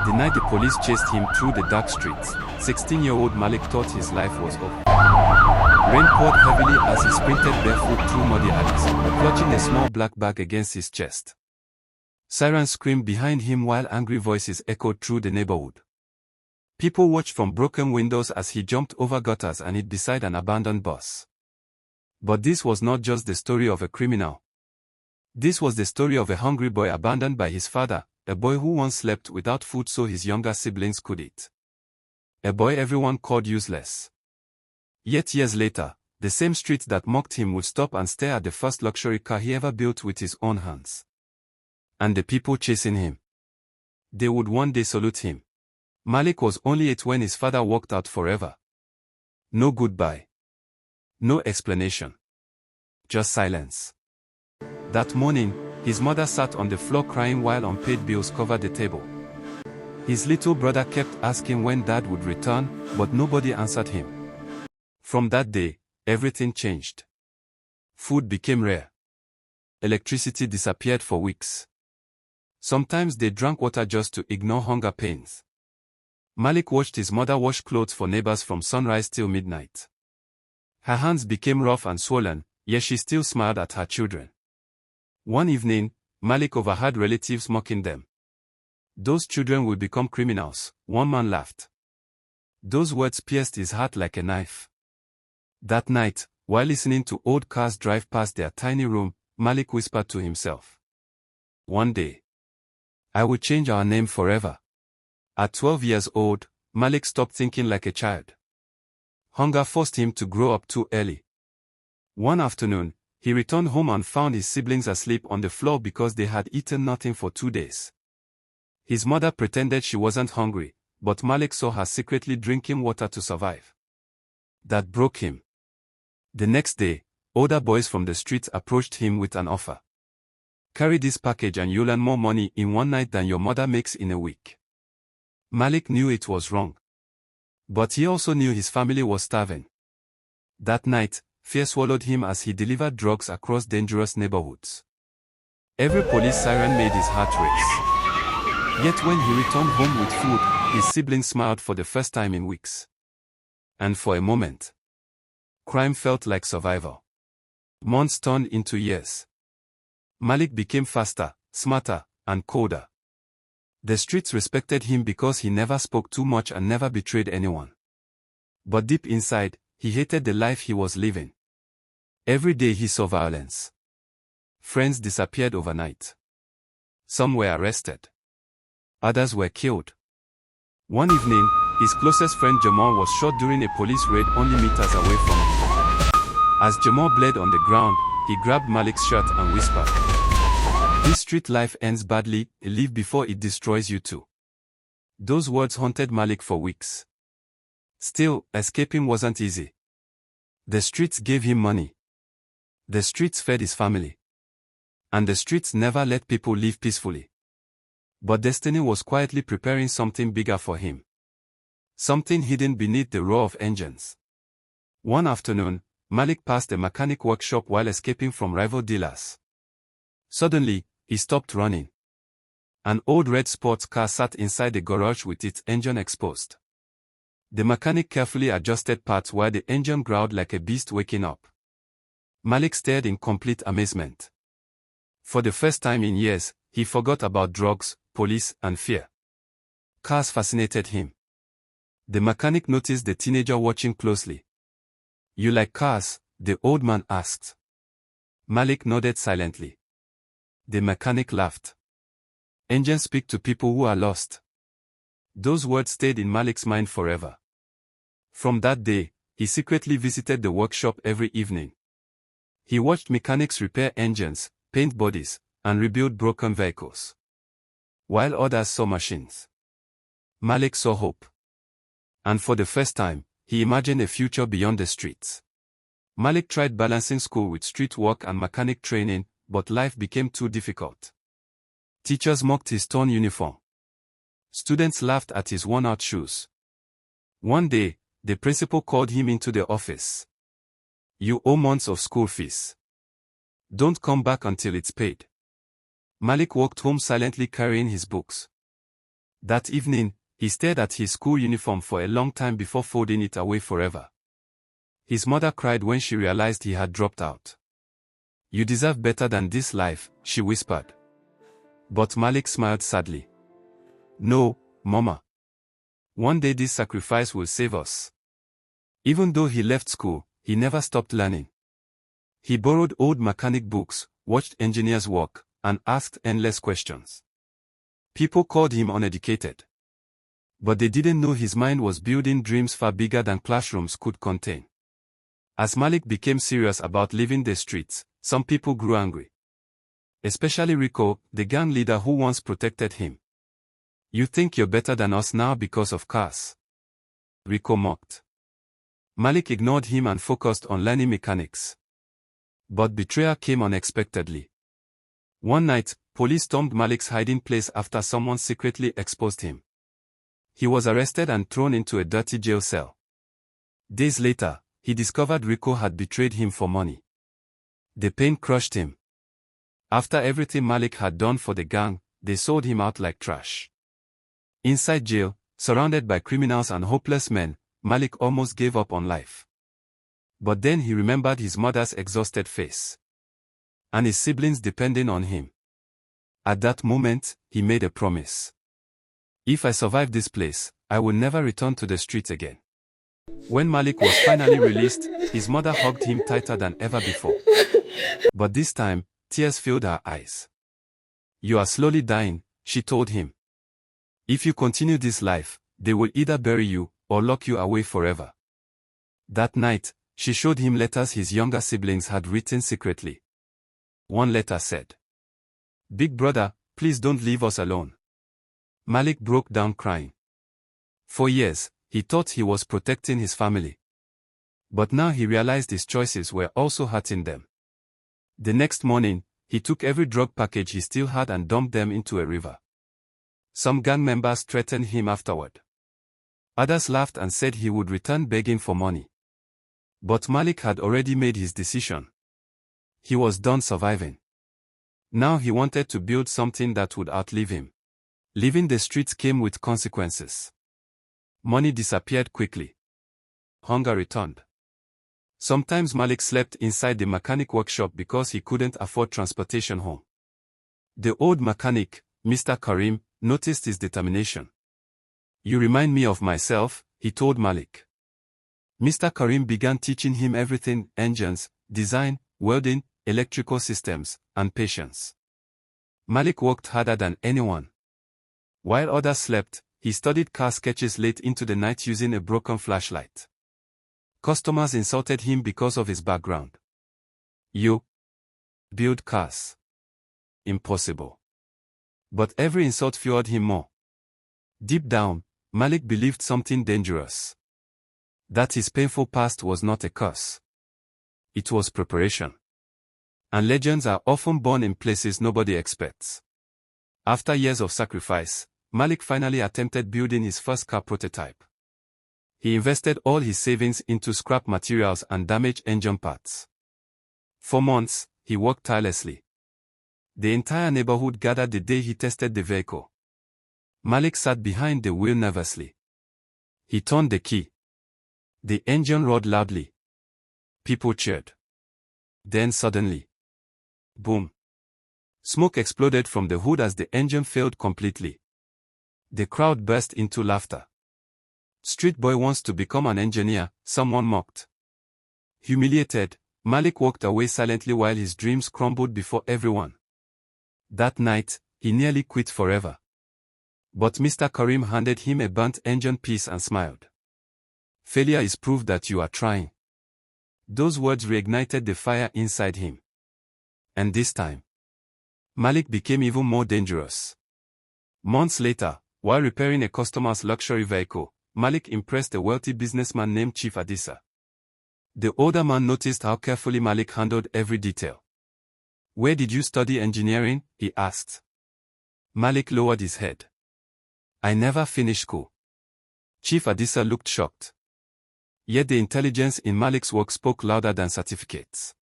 The night the police chased him through the dark streets, 16-year-old Malik thought his life was over. Rain poured heavily as he sprinted barefoot through muddy alleys, clutching a small black bag against his chest. Sirens screamed behind him while angry voices echoed through the neighborhood. People watched from broken windows as he jumped over gutters and hid beside an abandoned bus. But this was not just the story of a criminal. This was the story of a hungry boy abandoned by his father, a boy who once slept without food so his younger siblings could eat. A boy everyone called useless. Yet years later, the same street that mocked him would stop and stare at the first luxury car he ever built with his own hands. And the people chasing him. They would one day salute him. Malik was only 8 when his father walked out forever. No goodbye. No explanation. Just silence. That morning, his mother sat on the floor crying while unpaid bills covered the table. His little brother kept asking when Dad would return, but nobody answered him. From that day, everything changed. Food became rare. Electricity disappeared for weeks. Sometimes they drank water just to ignore hunger pains. Malik watched his mother wash clothes for neighbors from sunrise till midnight. Her hands became rough and swollen, yet she still smiled at her children. One evening, Malik overheard relatives mocking them. "Those children will become criminals," one man laughed. Those words pierced his heart like a knife. That night, while listening to old cars drive past their tiny room, Malik whispered to himself, "One day, I will change our name forever." At 12 years old, Malik stopped thinking like a child. Hunger forced him to grow up too early. One afternoon, he returned home and found his siblings asleep on the floor because they had eaten nothing for 2 days. His mother pretended she wasn't hungry, but Malik saw her secretly drinking water to survive. That broke him. The next day, older boys from the street approached him with an offer. "Carry this package and you'll earn more money in one night than your mother makes in a week." Malik knew it was wrong. But he also knew his family was starving. That night, fear swallowed him as he delivered drugs across dangerous neighborhoods. Every police siren made his heart race. Yet when he returned home with food, his siblings smiled for the first time in weeks. And for a moment, crime felt like survival. Months turned into years. Malik became faster, smarter, and colder. The streets respected him because he never spoke too much and never betrayed anyone. But deep inside, he hated the life he was living. Every day he saw violence. Friends disappeared overnight. Some were arrested. Others were killed. One evening, his closest friend Jamal was shot during a police raid only meters away from him. As Jamal bled on the ground, he grabbed Malik's shirt and whispered, "This street life ends badly, leave before it destroys you too." Those words haunted Malik for weeks. Still, escaping wasn't easy. The streets gave him money. The streets fed his family. And the streets never let people live peacefully. But destiny was quietly preparing something bigger for him. Something hidden beneath the roar of engines. One afternoon, Malik passed a mechanic workshop while escaping from rival dealers. Suddenly, he stopped running. An old red sports car sat inside the garage with its engine exposed. The mechanic carefully adjusted parts while the engine growled like a beast waking up. Malik stared in complete amazement. For the first time in years, he forgot about drugs, police, and fear. Cars fascinated him. The mechanic noticed the teenager watching closely. "You like cars?" the old man asked. Malik nodded silently. The mechanic laughed. "Engines speak to people who are lost." Those words stayed in Malik's mind forever. From that day, he secretly visited the workshop every evening. He watched mechanics repair engines, paint bodies, and rebuild broken vehicles. While others saw machines, Malik saw hope. And for the first time, he imagined a future beyond the streets. Malik tried balancing school with street work and mechanic training, but life became too difficult. Teachers mocked his torn uniform. Students laughed at his worn-out shoes. One day, the principal called him into the office. "You owe months of school fees. Don't come back until it's paid." Malik walked home silently carrying his books. That evening, he stared at his school uniform for a long time before folding it away forever. His mother cried when she realized he had dropped out. "You deserve better than this life," she whispered. But Malik smiled sadly. "No, Mama. One day this sacrifice will save us." Even though he left school, he never stopped learning. He borrowed old mechanic books, watched engineers work, and asked endless questions. People called him uneducated. But they didn't know his mind was building dreams far bigger than classrooms could contain. As Malik became serious about leaving the streets, some people grew angry. Especially Rico, the gang leader who once protected him. "You think you're better than us now because of cars?" Rico mocked. Malik ignored him and focused on learning mechanics. But betrayal came unexpectedly. One night, police stormed Malik's hiding place after someone secretly exposed him. He was arrested and thrown into a dirty jail cell. Days later, he discovered Rico had betrayed him for money. The pain crushed him. After everything Malik had done for the gang, they sold him out like trash. Inside jail, surrounded by criminals and hopeless men, Malik almost gave up on life. But then he remembered his mother's exhausted face. And his siblings depending on him. At that moment, he made a promise. "If I survive this place, I will never return to the streets again." When Malik was finally released, his mother hugged him tighter than ever before. But this time, tears filled her eyes. "You are slowly dying," she told him. "If you continue this life, they will either bury you or lock you away forever." That night, she showed him letters his younger siblings had written secretly. One letter said, "Big brother, please don't leave us alone." Malik broke down crying. For years, he thought he was protecting his family. But now he realized his choices were also hurting them. The next morning, he took every drug package he still had and dumped them into a river. Some gang members threatened him afterward. Others laughed and said he would return begging for money. But Malik had already made his decision. He was done surviving. Now he wanted to build something that would outlive him. Leaving the streets came with consequences. Money disappeared quickly. Hunger returned. Sometimes Malik slept inside the mechanic workshop because he couldn't afford transportation home. The old mechanic, Mr. Karim, noticed his determination. "You remind me of myself," he told Malik. Mr. Karim began teaching him everything: engines, design, welding, electrical systems, and patience. Malik worked harder than anyone. While others slept, he studied car sketches late into the night using a broken flashlight. Customers insulted him because of his background. "You build cars. Impossible." But every insult fueled him more. Deep down, Malik believed something dangerous. That his painful past was not a curse. It was preparation. And legends are often born in places nobody expects. After years of sacrifice, Malik finally attempted building his first car prototype. He invested all his savings into scrap materials and damaged engine parts. For months, he worked tirelessly. The entire neighborhood gathered the day he tested the vehicle. Malik sat behind the wheel nervously. He turned the key. The engine roared loudly. People cheered. Then suddenly, boom! Smoke exploded from the hood as the engine failed completely. The crowd burst into laughter. "Street boy wants to become an engineer," someone mocked. Humiliated, Malik walked away silently while his dreams crumbled before everyone. That night, he nearly quit forever. But Mr. Karim handed him a burnt engine piece and smiled. "Failure is proof that you are trying." Those words reignited the fire inside him. And this time, Malik became even more dangerous. Months later, while repairing a customer's luxury vehicle, Malik impressed a wealthy businessman named Chief Adisa. The older man noticed how carefully Malik handled every detail. "Where did you study engineering?" he asked. Malik lowered his head. "I never finished school." Chief Adisa looked shocked. Yet the intelligence in Malik's work spoke louder than certificates.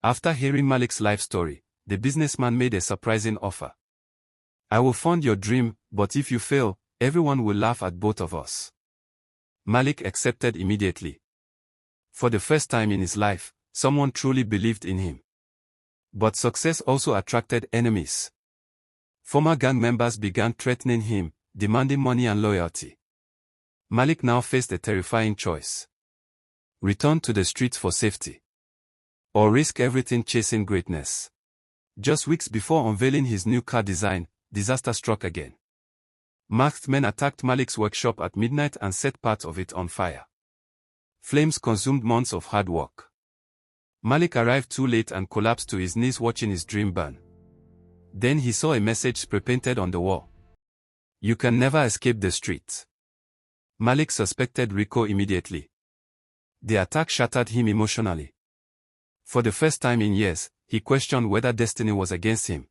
After hearing Malik's life story, the businessman made a surprising offer. I will fund your dream, but if you fail, everyone will laugh at both of us. Malik accepted immediately. For the first time in his life, someone truly believed in him. But success also attracted enemies. Former gang members began threatening him, demanding money and loyalty. Malik now faced a terrifying choice. Return to the streets for safety. Or risk everything chasing greatness. Just weeks before unveiling his new car design, disaster struck again. Masked men attacked Malik's workshop at midnight and set part of it on fire. Flames consumed months of hard work. Malik arrived too late and collapsed to his knees watching his dream burn. Then he saw a message spray-painted on the wall. You can never escape the streets. Malik suspected Rico immediately. The attack shattered him emotionally. For the first time in years, he questioned whether destiny was against him.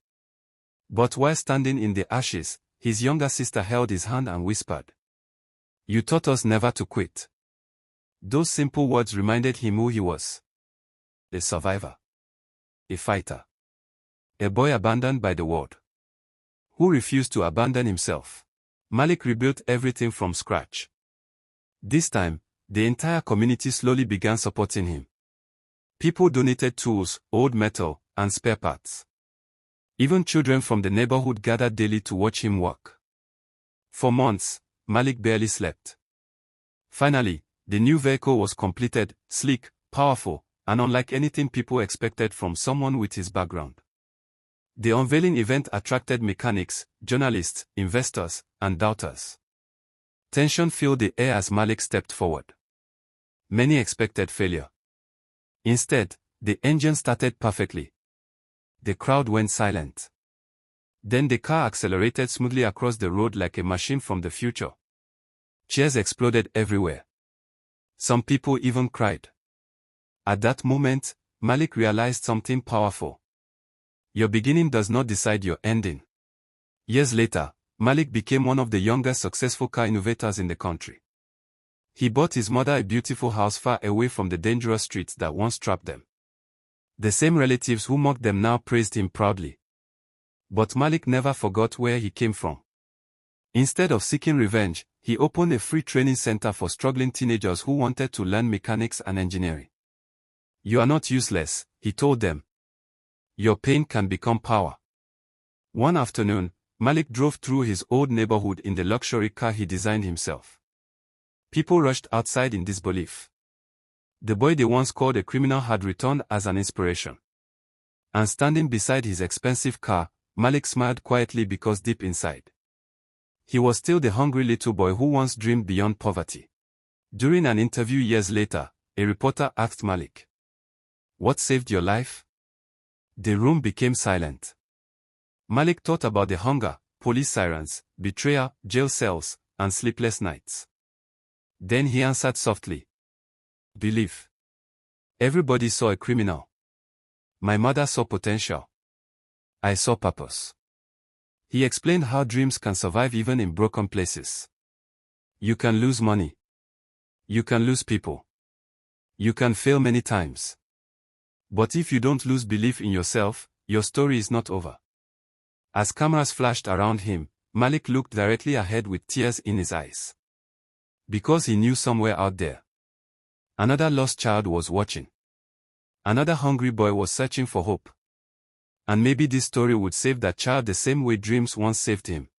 But while standing in the ashes, his younger sister held his hand and whispered, "You taught us never to quit." Those simple words reminded him who he was. A survivor. A fighter. A boy abandoned by the world. Who refused to abandon himself. Malik rebuilt everything from scratch. This time, the entire community slowly began supporting him. People donated tools, old metal, and spare parts. Even children from the neighborhood gathered daily to watch him work. For months, Malik barely slept. Finally, the new vehicle was completed, sleek, powerful, and unlike anything people expected from someone with his background. The unveiling event attracted mechanics, journalists, investors, and doubters. Tension filled the air as Malik stepped forward. Many expected failure. Instead, the engine started perfectly. The crowd went silent. Then the car accelerated smoothly across the road like a machine from the future. Cheers exploded everywhere. Some people even cried. At that moment, Malik realized something powerful. Your beginning does not decide your ending. Years later, Malik became one of the youngest successful car innovators in the country. He bought his mother a beautiful house far away from the dangerous streets that once trapped them. The same relatives who mocked them now praised him proudly. But Malik never forgot where he came from. Instead of seeking revenge, he opened a free training center for struggling teenagers who wanted to learn mechanics and engineering. You are not useless, he told them. Your pain can become power. One afternoon, Malik drove through his old neighborhood in the luxury car he designed himself. People rushed outside in disbelief. The boy they once called a criminal had returned as an inspiration. And standing beside his expensive car, Malik smiled quietly because deep inside, he was still the hungry little boy who once dreamed beyond poverty. During an interview years later, a reporter asked Malik, "What saved your life?" The room became silent. Malik thought about the hunger, police sirens, betrayal, jail cells, and sleepless nights. Then he answered softly, "Belief. Everybody saw a criminal. My mother saw potential. I saw purpose." He explained how dreams can survive even in broken places. You can lose money. You can lose people. You can fail many times. But if you don't lose belief in yourself, your story is not over. As cameras flashed around him, Malik looked directly ahead with tears in his eyes. Because he knew somewhere out there, another lost child was watching. Another hungry boy was searching for hope. And maybe this story would save that child the same way dreams once saved him.